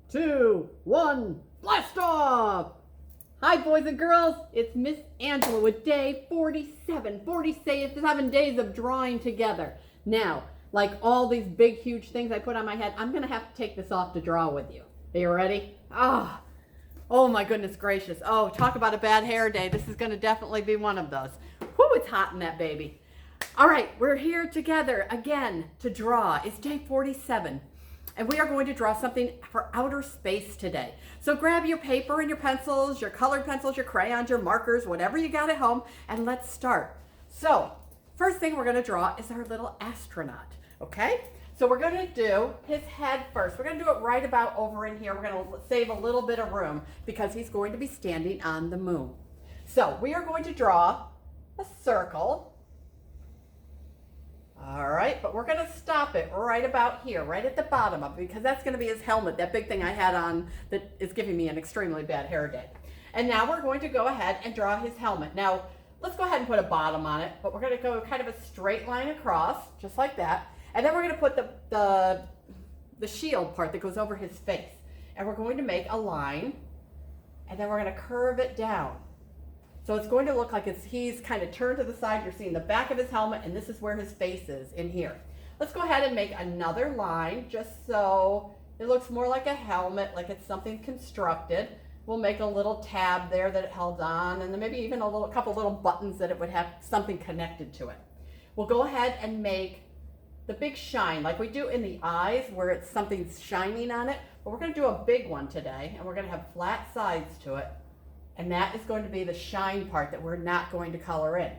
2, 1, blast off! Hi, boys and girls. It's Miss Angela with day 47. 47 days of drawing together. Now, like all these big, huge things I put on my head, I'm going to have to take this off to draw with you. Are you ready? Oh my goodness gracious. Oh, talk about a bad hair day. This is going to definitely be one of those. Whoo, it's hot in that baby. All right, we're here together again to draw. It's day 47. And we are going to draw something for outer space today. So grab your paper and your pencils, your colored pencils, your crayons, your markers, whatever you got at home, and let's start. So first thing we're going to draw is our little astronaut, okay? So we're going to do his head first. We're going to do it right about over in here. We're going to save a little bit of room because he's going to be standing on the moon. So we are going to draw a circle. All right, but we're going to stop it right about here, right at the bottom of it, because that's going to be his helmet, that big thing I had on that is giving me an extremely bad hair day. And now we're going to go ahead and draw his helmet. Now, let's go ahead and put a bottom on it, but we're going to go kind of a straight line across, just like that. And then we're going to put the shield part that goes over his face. And we're going to make a line, and then we're going to curve it down. So it's going to look like he's kind of turned to the side. You're seeing the back of his helmet, and this is where his face is in here. Let's go ahead and make another line just so it looks more like a helmet, like it's something constructed. We'll make a little tab there that it held on, and then maybe even a couple little buttons that it would have something connected to it. We'll go ahead and make the big shine like we do in the eyes where it's something shining on it, but we're going to do a big one today, and we're going to have flat sides to it. And that is going to be the shine part that we're not going to color in.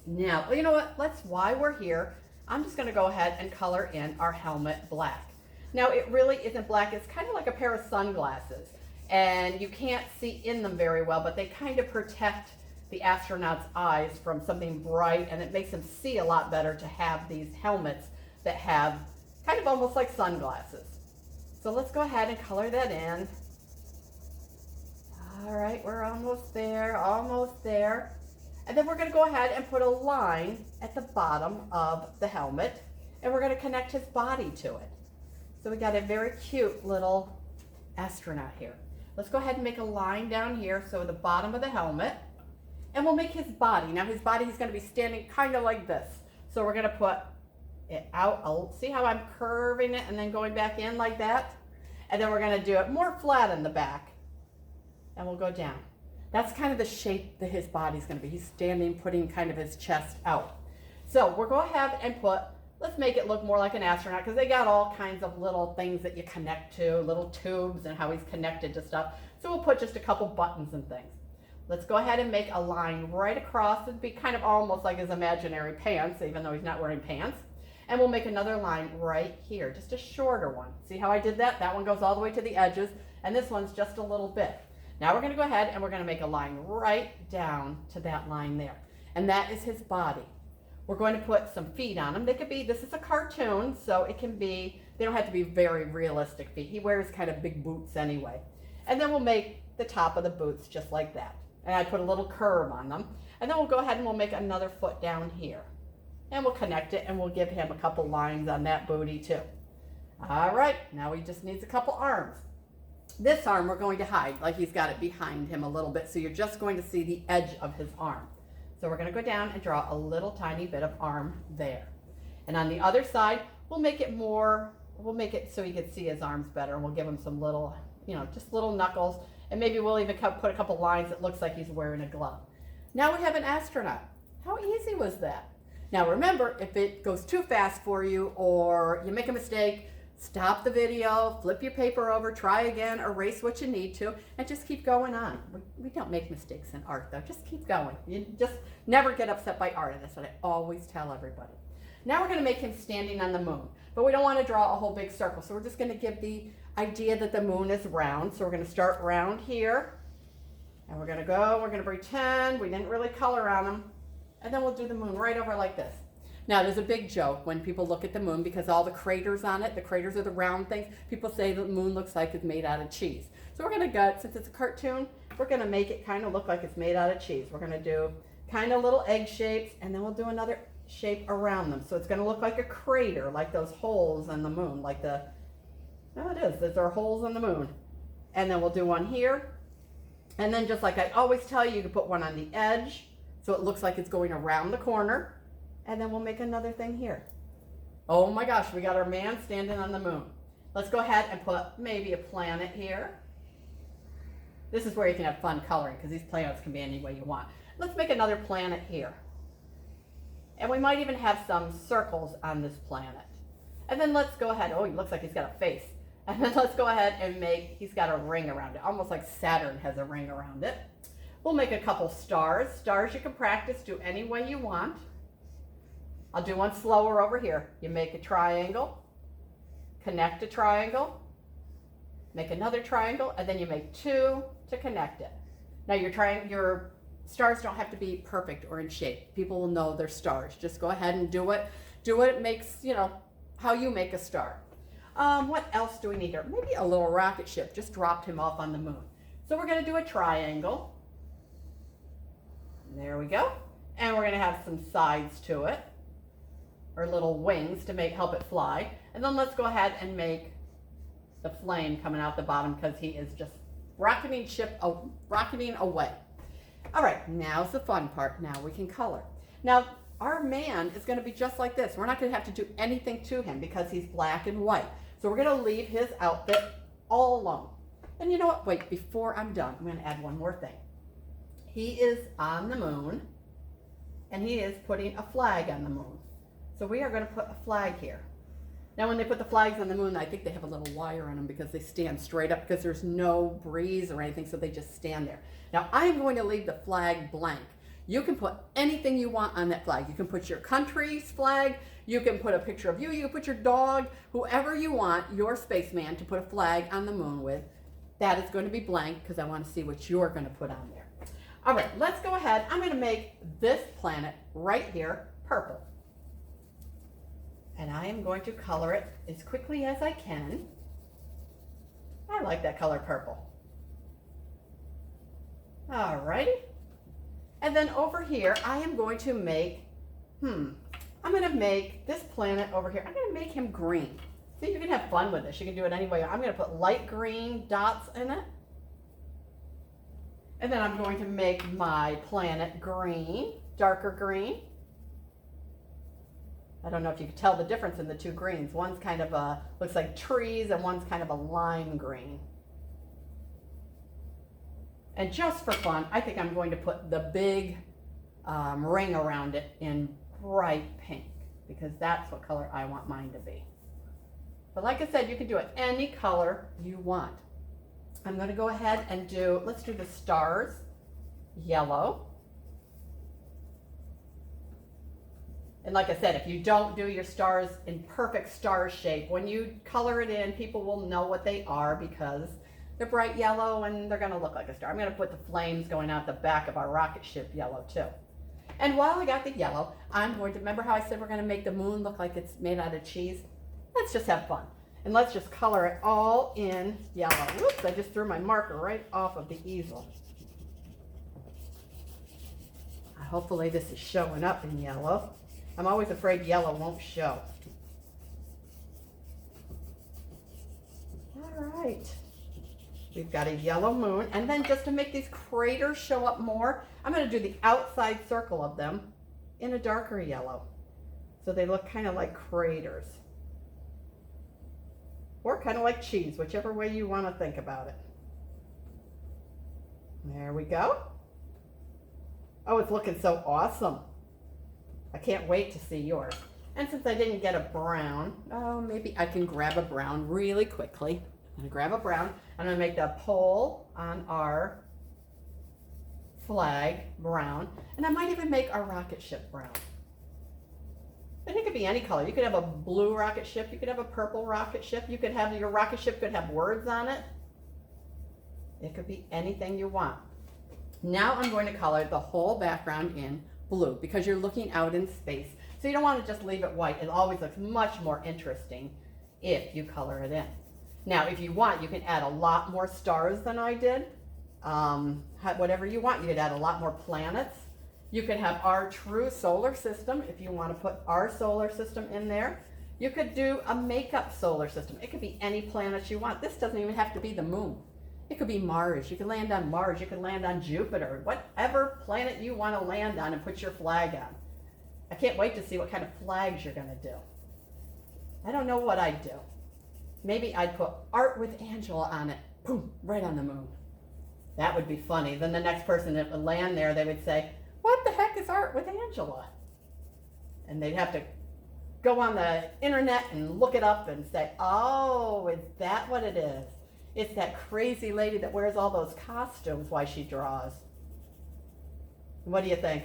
Now, you know what? While we're here, I'm just going to go ahead and color in our helmet black. Now, it really isn't black. It's kind of like a pair of sunglasses. And you can't see in them very well, but they kind of protect the astronaut's eyes from something bright, and it makes them see a lot better to have these helmets that have kind of almost like sunglasses. So let's go ahead and color that in. All right, we're almost there, almost there. And then we're going to go ahead and put a line at the bottom of the helmet, and we're going to connect his body to it. So we got a very cute little astronaut here. Let's go ahead and make a line down here, so the bottom of the helmet, and we'll make his body. Now his body, he's going to be standing kind of like this. So we're going to put it out. See how I'm curving it and then going back in like that? And then we're going to do it more flat in the back. And we'll go down. That's kind of the shape that his body's going to be. He's standing, putting kind of his chest out. So we're going to have and let's make it look more like an astronaut, because they got all kinds of little things that you connect to, little tubes and how he's connected to stuff. So we'll put just a couple buttons and things. Let's go ahead and make a line right across. It'd be kind of almost like his imaginary pants, even though he's not wearing pants. And we'll make another line right here, just a shorter one. See how I did that? That one goes all the way to the edges, and this one's just a little bit. Now we're going to go ahead and we're going to make a line right down to that line there. And that is his body. We're going to put some feet on him. They could be, this is a cartoon, so it can be, they don't have to be very realistic feet. He wears kind of big boots anyway. And then we'll make the top of the boots just like that. And I put a little curve on them. And then we'll go ahead and we'll make another foot down here. And we'll connect it, and we'll give him a couple lines on that booty too. All right, now he just needs a couple arms. This arm we're going to hide, like he's got it behind him a little bit, so you're just going to see the edge of his arm. So we're going to go down and draw a little tiny bit of arm there. And on the other side, we'll make it so you can see his arms better, and we'll give him some little, just little knuckles, and maybe we'll even put a couple lines that looks like he's wearing a glove. Now we have an astronaut. How easy was that? Now remember, if it goes too fast for you or you make a mistake, stop the video, flip your paper over, try again, erase what you need to, and just keep going on. We don't make mistakes in art, though. Just keep going. You just never get upset by art, and that's what I always tell everybody. Now we're going to make him standing on the moon, but we don't want to draw a whole big circle, so we're just going to give the idea that the moon is round. So we're going to start round here, and we're going to pretend we didn't really color on him, and then we'll do the moon right over like this. Now, there's a big joke when people look at the moon, because all the craters on it, the craters are the round things, people say the moon looks like it's made out of cheese. So we're going to since it's a cartoon, we're going to make it kind of look like it's made out of cheese. We're going to do kind of little egg shapes, and then we'll do another shape around them. So it's going to look like a crater, like those holes in the moon, like the No, it is. Those are holes in the moon. And then we'll do one here. And then just like I always tell you, you can put one on the edge so it looks like it's going around the corner. And then we'll make another thing here. Oh my gosh, we got our man standing on the moon. Let's go ahead and put maybe a planet here. This is where you can have fun coloring because these planets can be any way you want. Let's make another planet here. And we might even have some circles on this planet. And then let's go ahead. Oh, he looks like he's got a face. And then let's go ahead and make, he's got a ring around it, almost like Saturn has a ring around it. We'll make a couple stars. Stars you can practice, do any way you want. I'll do one slower over here. You make a triangle, connect a triangle, make another triangle, and then you make two to connect it. Now your stars don't have to be perfect or in shape. People will know they're stars. Just go ahead and do it. Do what it makes, you know, how you make a star. What else do we need here? Maybe a little rocket ship. Just dropped him off on the moon. So we're going to do a triangle. There we go. And we're going to have some sides to it, or little wings to help it fly. And then let's go ahead and make the flame coming out the bottom because he is just rocketing away. All right, now's the fun part. Now we can color. Now our man is going to be just like this. We're not going to have to do anything to him because he's black and white. So we're going to leave his outfit all alone. And you know what? Wait, before I'm done, I'm going to add one more thing. He is on the moon, and he is putting a flag on the moon. So we are going to put a flag here. Now when they put the flags on the moon, I think they have a little wire on them because they stand straight up because there's no breeze or anything, so they just stand there. Now I'm going to leave the flag blank. You can put anything you want on that flag. You can put your country's flag, you can put a picture of you, you can put your dog, whoever you want your spaceman to put a flag on the moon with. That is going to be blank because I want to see what you're going to put on there. All right, let's go ahead. I'm going to make this planet right here purple. And I am going to color it as quickly as I can. I like that color purple. All righty. And then over here, I am going to make, I'm going to make this planet over here, I'm going to make him green. So you can have fun with this. You can do it any way. I'm going to put light green dots in it. And then I'm going to make my planet green, darker green. I don't know if you can tell the difference in the two greens. One's kind of a, looks like trees, and one's kind of a lime green. And just for fun, I think I'm going to put the big ring around it in bright pink because that's what color I want mine to be. But like I said, you can do it any color you want. I'm going to go ahead and let's do the stars yellow. And like I said, if you don't do your stars in perfect star shape, when you color it in, people will know what they are because they're bright yellow and they're going to look like a star. I'm going to put the flames going out the back of our rocket ship yellow too. And while I got the yellow, I'm going to, remember how I said we're going to make the moon look like it's made out of cheese? Let's just have fun. And let's just color it all in yellow. Whoops, I just threw my marker right off of the easel. Hopefully this is showing up in yellow. I'm always afraid yellow won't show. All right. We've got a yellow moon. And then just to make these craters show up more, I'm going to do the outside circle of them in a darker yellow. So they look kind of like craters. Or kind of like cheese, whichever way you want to think about it. There we go. Oh, it's looking so awesome. I can't wait to see yours. And since I didn't get a brown, maybe I can grab a brown really quickly. I'm going to grab a brown. I'm going to make the pole on our flag brown. And I might even make our rocket ship brown. And it could be any color. You could have a blue rocket ship. You could have a purple rocket ship. You could have, your rocket ship could have words on it. It could be anything you want. Now I'm going to color the whole background in blue because you're looking out in space. So you don't want to just leave it white. It always looks much more interesting if you color it in. Now, if you want, you can add a lot more stars than I did. Whatever you want. You could add a lot more planets. You could have our true solar system if you want to put our solar system in there. You could do a makeup solar system. It could be any planet you want. This doesn't even have to be the moon. It could be Mars. You could land on Mars. You could land on Jupiter. Whatever planet you want to land on and put your flag on. I can't wait to see what kind of flags you're going to do. I don't know what I'd do. Maybe I'd put Art with Angela on it. Boom, right on the moon. That would be funny. Then the next person that would land there, they would say, what the heck is Art with Angela? And they'd have to go on the internet and look it up and say, oh, is that what it is? It's that crazy lady that wears all those costumes while she draws. What do you think?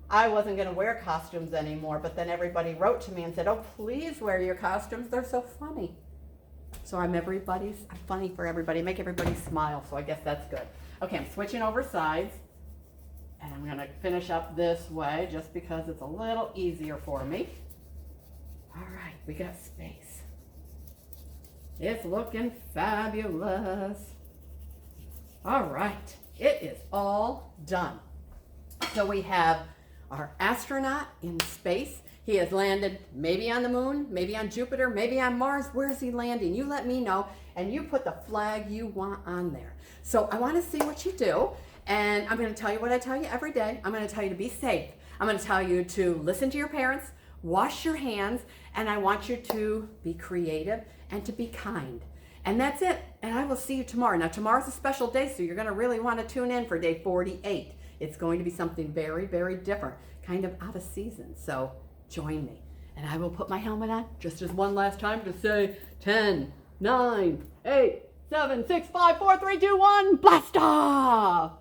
I wasn't going to wear costumes anymore, but then everybody wrote to me and said, oh, please wear your costumes. They're so funny. So I'm funny for everybody, make everybody smile. So I guess that's good. Okay, I'm switching over sides. And I'm going to finish up this way just because it's a little easier for me. All right, we got space. It's looking fabulous. All right, it is all done. So we have our astronaut in space. He has landed maybe on the moon, maybe on Jupiter, maybe on Mars. Where is he landing? You let me know, and you put the flag you want on there. So I want to see what you do, and I'm going to tell you what I tell you every day. I'm going to tell you to be safe. I'm going to tell you to listen to your parents, wash your hands, and I want you to be creative and to be kind. And that's it. And I will see you tomorrow. Now, tomorrow's a special day, so you're going to really want to tune in for day 48. It's going to be something very, very different, kind of out of season. So join me. And I will put my helmet on just as one last time to say 10, 9, 8, 7, 6, 5, 4, 3, 2, 1, blast off!